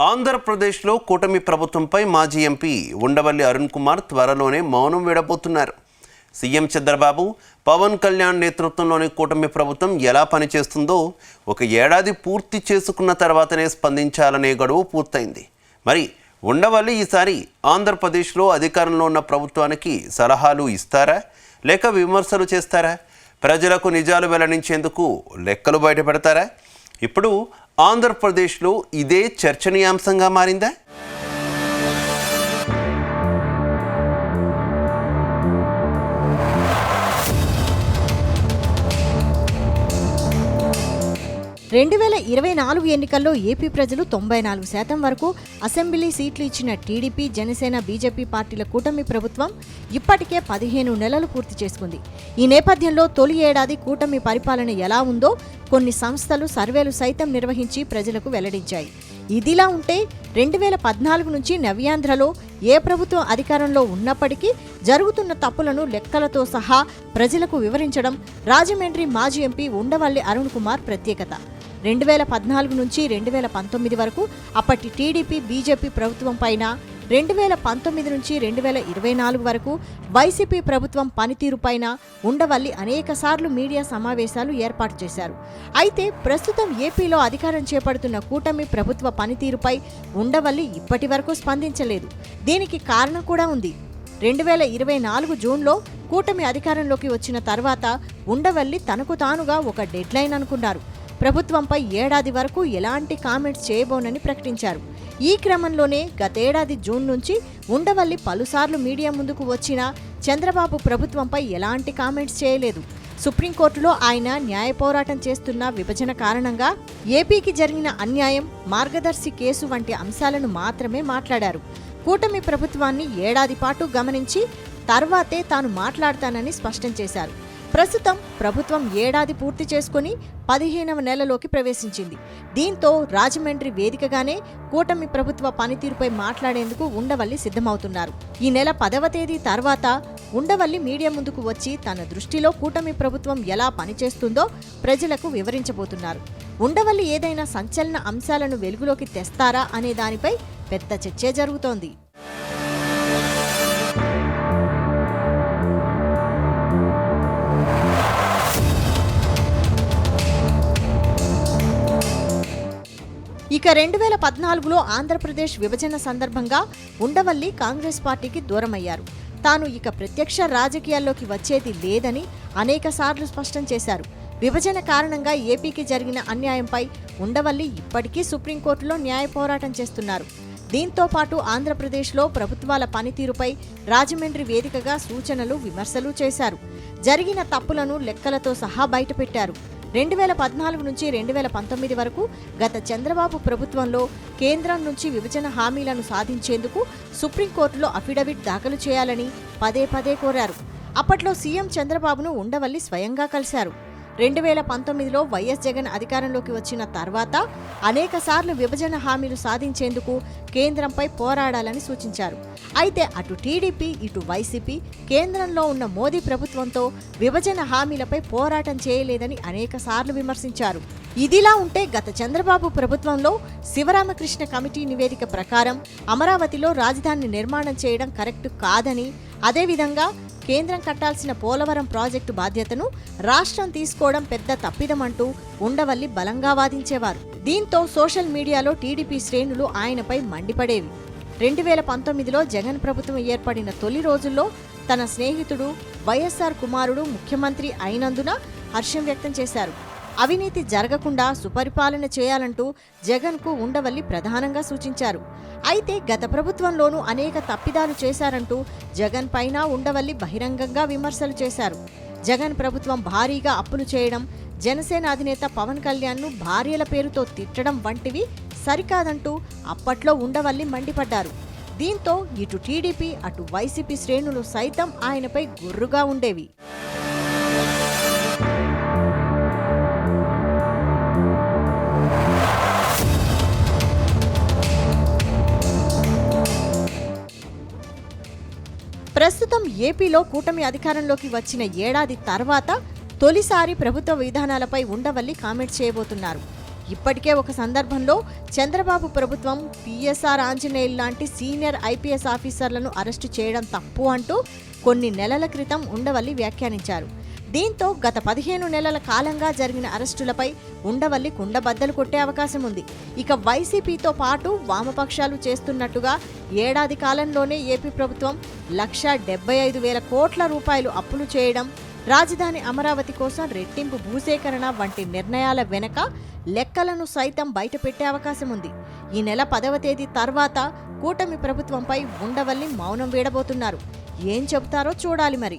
ఆంధ్రప్రదేశ్లో కూటమి ప్రభుత్వంపై మాజీ ఎంపీ ఉండవల్లి అరుణ్ కుమార్ త్వరలోనే మౌనం వీడబోతున్నారు. సీఎం చంద్రబాబు, పవన్ కళ్యాణ్ నేతృత్వంలోని కూటమి ప్రభుత్వం ఎలా పనిచేస్తుందో ఒక ఏడాది పూర్తి చేసుకున్న తర్వాతనే స్పందించాలనే గడువు పూర్తయింది. మరి ఉండవల్లి ఈసారి ఆంధ్రప్రదేశ్లో అధికారంలో ఉన్న ప్రభుత్వానికి సలహాలు ఇస్తారా లేక విమర్శలు చేస్తారా? ప్రజలకు నిజాలు వెల్లడించేందుకు లెక్కలు బయటపెడతారా? ఇప్పుడు ఆంధ్రప్రదేశ్లో ఇదే చర్చనీయాంశంగా మారిందా? రెండు 2024 ఎన్నికల్లో ఏపీ ప్రజలు 94% వరకు అసెంబ్లీ సీట్లు ఇచ్చిన టీడీపీ, జనసేన, బీజేపీ పార్టీల కూటమి ప్రభుత్వం ఇప్పటికే 15 నెలలు పూర్తి చేసుకుంది. ఈ నేపథ్యంలో తొలి ఏడాది కూటమి పరిపాలన ఎలా ఉందో కొన్ని సంస్థలు సర్వేలు సైతం నిర్వహించి ప్రజలకు వెల్లడించాయి. ఇదిలా ఉంటే 2014 నుంచి నవ్యాంధ్రలో ఏ ప్రభుత్వం అధికారంలో ఉన్నప్పటికీ జరుగుతున్న తప్పులను లెక్కలతో సహా ప్రజలకు వివరించడం రాజమండ్రి మాజీ ఎంపీ ఉండవల్లి అరుణ్ కుమార్ ప్రత్యేకత. 2014 నుంచి 2019 వరకు అప్పటి టీడీపీ, బీజేపీ ప్రభుత్వం పైన, 2019 నుంచి 2024 వరకు వైసీపీ ప్రభుత్వం పనితీరుపైన ఉండవల్లి అనేకసార్లు మీడియా సమావేశాలు ఏర్పాటు చేశారు. అయితే ప్రస్తుతం ఏపీలో అధికారం చేపడుతున్న కూటమి ప్రభుత్వ పనితీరుపై ఉండవల్లి ఇప్పటి వరకు స్పందించలేదు. దీనికి కారణం కూడా ఉంది. 2024 జూన్లో కూటమి అధికారంలోకి వచ్చిన తర్వాత ఉండవల్లి తనకు తానుగా ఒక డెడ్లైన్ అనుకున్నారు. ప్రభుత్వంపై ఏడాది వరకు ఎలాంటి కామెంట్స్ చేయబోనని ప్రకటించారు. ఈ క్రమంలోనే గతేడాది జూన్ నుంచి ఉండవల్లి పలుసార్లు మీడియా ముందుకు వచ్చినా చంద్రబాబు ప్రభుత్వంపై ఎలాంటి కామెంట్స్ చేయలేదు. సుప్రీంకోర్టులో ఆయన న్యాయ పోరాటం చేస్తున్న విభజన కారణంగా ఏపీకి జరిగిన అన్యాయం, మార్గదర్శి కేసు వంటి అంశాలను మాత్రమే మాట్లాడారు. కూటమి ప్రభుత్వాన్ని ఏడాది పాటు గమనించి తర్వాతే తాను మాట్లాడతానని స్పష్టం చేశారు. ప్రస్తుతం ప్రభుత్వం ఏడాది పూర్తి చేసుకుని 15వ నెలలోకి ప్రవేశించింది. దీంతో రాజమండ్రి వేదికగానే కూటమి ప్రభుత్వ పనితీరుపై మాట్లాడేందుకు ఉండవల్లి సిద్ధమవుతున్నారు. ఈ నెల 10వ తేదీ తర్వాత ఉండవల్లి మీడియా ముందుకు వచ్చి తన దృష్టిలో కూటమి ప్రభుత్వం ఎలా పనిచేస్తుందో ప్రజలకు వివరించబోతున్నారు. ఉండవల్లి ఏదైనా సంచలన అంశాలను వెలుగులోకి తెస్తారా అనే దానిపై పెద్ద చర్చే జరుగుతోంది. ఇక 2014లో ఆంధ్రప్రదేశ్ విభజన సందర్భంగా ఉండవల్లి కాంగ్రెస్ పార్టీకి దూరమయ్యారు. తాను ఇక ప్రత్యక్ష రాజకీయాల్లోకి వచ్చేది లేదని అనేకసార్లు స్పష్టం చేశారు. విభజన కారణంగా ఏపీకి జరిగిన అన్యాయంపై ఉండవల్లి ఇప్పటికీ సుప్రీంకోర్టులో న్యాయ పోరాటం చేస్తున్నారు. దీంతో పాటు ఆంధ్రప్రదేశ్లో ప్రభుత్వాల పనితీరుపై రాజమండ్రి వేదికగా సూచనలు, విమర్శలు చేశారు. జరిగిన తప్పులను లెక్కలతో సహా బయటపెట్టారు. 2014 నుంచి 2019 వరకు గత చంద్రబాబు ప్రభుత్వంలో కేంద్రం నుంచి విభజన హామీలను సాధించేందుకు సుప్రీంకోర్టులో అఫిడవిట్ దాఖలు చేయాలని పదే పదే కోరారు. అప్పట్లో సీఎం చంద్రబాబును ఉండవల్లి స్వయంగా కలిశారు. 2019లో వైఎస్ జగన్ అధికారంలోకి వచ్చిన తర్వాత అనేకసార్లు విభజన హామీలు సాధించేందుకు కేంద్రంపై పోరాడాలని సూచించారు. అయితే అటు టీడీపీ, ఇటు వైసీపీ కేంద్రంలో ఉన్న మోదీ ప్రభుత్వంతో విభజన హామీలపై పోరాటం చేయలేదని అనేకసార్లు విమర్శించారు. ఇదిలా ఉంటే గత చంద్రబాబు ప్రభుత్వంలో శివరామకృష్ణ కమిటీ నివేదిక ప్రకారం అమరావతిలో రాజధాని నిర్మాణం చేయడం కరెక్ట్ కాదని, అదేవిధంగా కేంద్రం కట్టాల్సిన పోలవరం ప్రాజెక్టు బాధ్యతను రాష్ట్రం తీసుకోవడం పెద్ద తప్పిదమంటూ ఉండవల్లి బలంగా వాదించేవారు. దీంతో సోషల్ మీడియాలో టీడీపీ శ్రేణులు ఆయనపై మండిపడేవి. 2019లో జగన్ ప్రభుత్వం ఏర్పడిన తొలి రోజుల్లో తన స్నేహితుడు వైఎస్ఆర్ కుమారుడు ముఖ్యమంత్రి అయినందున హర్షం వ్యక్తం చేశారు. అవినీతి జరగకుండా సుపరిపాలన చేయాలంటూ జగన్కు ఉండవల్లి ప్రధానంగా సూచించారు. అయితే గత ప్రభుత్వంలోనూ అనేక తప్పిదాలు చేశారంటూ జగన్ పైన ఉండవల్లి బహిరంగంగా విమర్శలు చేశారు. జగన్ ప్రభుత్వం భారీగా అప్పులు చేయడం, జనసేన అధినేత పవన్ కళ్యాణ్ను భార్యల పేరుతో తిట్టడం వంటివి సరికాదంటూ అప్పట్లో ఉండవల్లి మండిపడ్డారు. దీంతో ఇటు టీడీపీ, అటు వైసీపీ శ్రేణులు సైతం ఆయనపై గుర్రుగా ఉండేవి. ప్రస్తుతం ఏపీలో కూటమి అధికారంలోకి వచ్చిన ఏడాది తర్వాత తొలిసారి ప్రభుత్వ విధానాలపై ఉండవల్లి కామెంట్స్ చేయబోతున్నారు. ఇప్పటికే ఒక సందర్భంలో చంద్రబాబు ప్రభుత్వం పిఎస్ఆర్ ఆంజనేయులు లాంటి సీనియర్ ఐపీఎస్ ఆఫీసర్లను అరెస్టు చేయడం తప్పు అంటూ కొన్ని నెలల క్రితం ఉండవల్లి వ్యాఖ్యానించారు. దీంతో గత 15 నెలల కాలంగా జరిగిన అరెస్టులపై ఉండవల్లి కుండబద్దలు కొట్టే అవకాశం ఉంది. ఇక వైసీపీతో పాటు వామపక్షాలు చేస్తున్నట్టుగా ఏడాది కాలంలోనే ఏపీ ప్రభుత్వం 1,75,000 కోట్ల రూపాయలు అప్పులు చేయడం, రాజధాని అమరావతి కోసం రెట్టింపు భూసేకరణ వంటి నిర్ణయాల వెనక లెక్కలను సైతం బయటపెట్టే అవకాశం ఉంది. ఈ నెల 10వ తేదీ తర్వాత కూటమి ప్రభుత్వంపై ఉండవల్లి మౌనం వీడబోతున్నారు. ఏం చెబుతారో చూడాలి మరి.